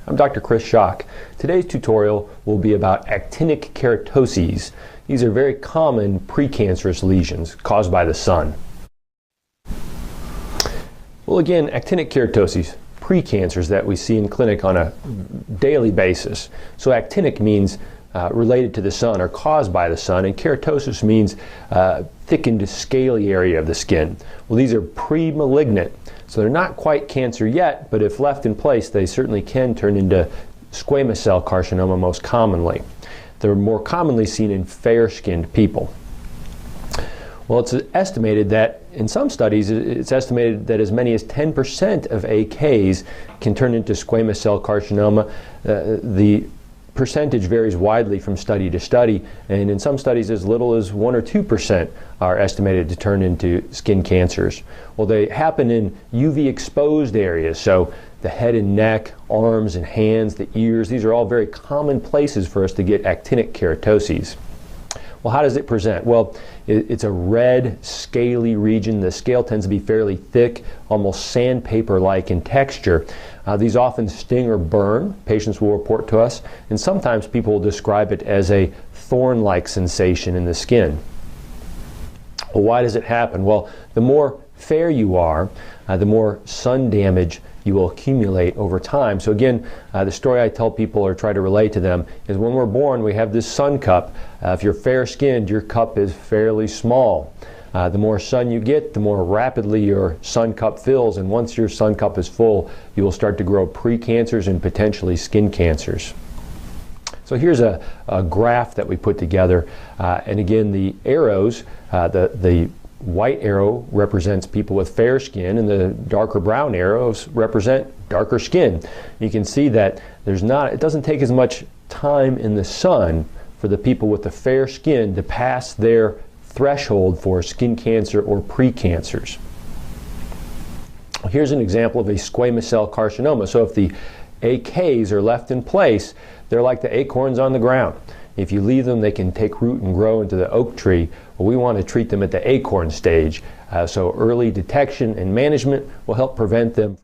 I'm Dr. Chris Schock. Today's tutorial will be about actinic keratoses. These are very common precancerous lesions caused by the sun. Well, again, actinic keratoses, precancers that we see in clinic on a daily basis. So actinic means related to the sun or caused by the sun, and keratosis means thickened, scaly area of the skin. Well, these are pre-malignant, so they're not quite cancer yet, but if left in place, they certainly can turn into squamous cell carcinoma most commonly. They're more commonly seen in fair-skinned people. Well, it's estimated that in some studies, it's estimated that as many as 10% of AKs can turn into squamous cell carcinoma. The percentage varies widely from study to study, and in some studies as little as 1 or 2% are estimated to turn into skin cancers. Well, they happen in UV exposed areas, so the head and neck, arms and hands, the ears, these are all very common places for us to get actinic keratoses. Well, how does it present? Well, it's a red, scaly region. The scale tends to be fairly thick, almost sandpaper-like in texture. These often sting or burn, patients will report to us, and sometimes people will describe it as a thorn-like sensation in the skin. Well, why does it happen? Well, the more fair you are, the more sun damage you will accumulate over time. So again, the story I tell people or try to relate to them is when we're born, we have this sun cup. If you're fair-skinned, your cup is fairly small. The more sun you get, the more rapidly your sun cup fills, and once your sun cup is full, you will start to grow precancers and potentially skin cancers. So here's a graph that we put together, and again, the arrows, the white arrow represents people with fair skin, and the darker brown arrows represent darker skin. You can see that it doesn't take as much time in the sun for the people with the fair skin to pass their threshold for skin cancer or precancers. Here's an example of a squamous cell carcinoma. So if the AKs are left in place, they're like the acorns on the ground. If you leave them, they can take root and grow into the oak tree. Well, we want to treat them at the acorn stage. So early detection and management will help prevent them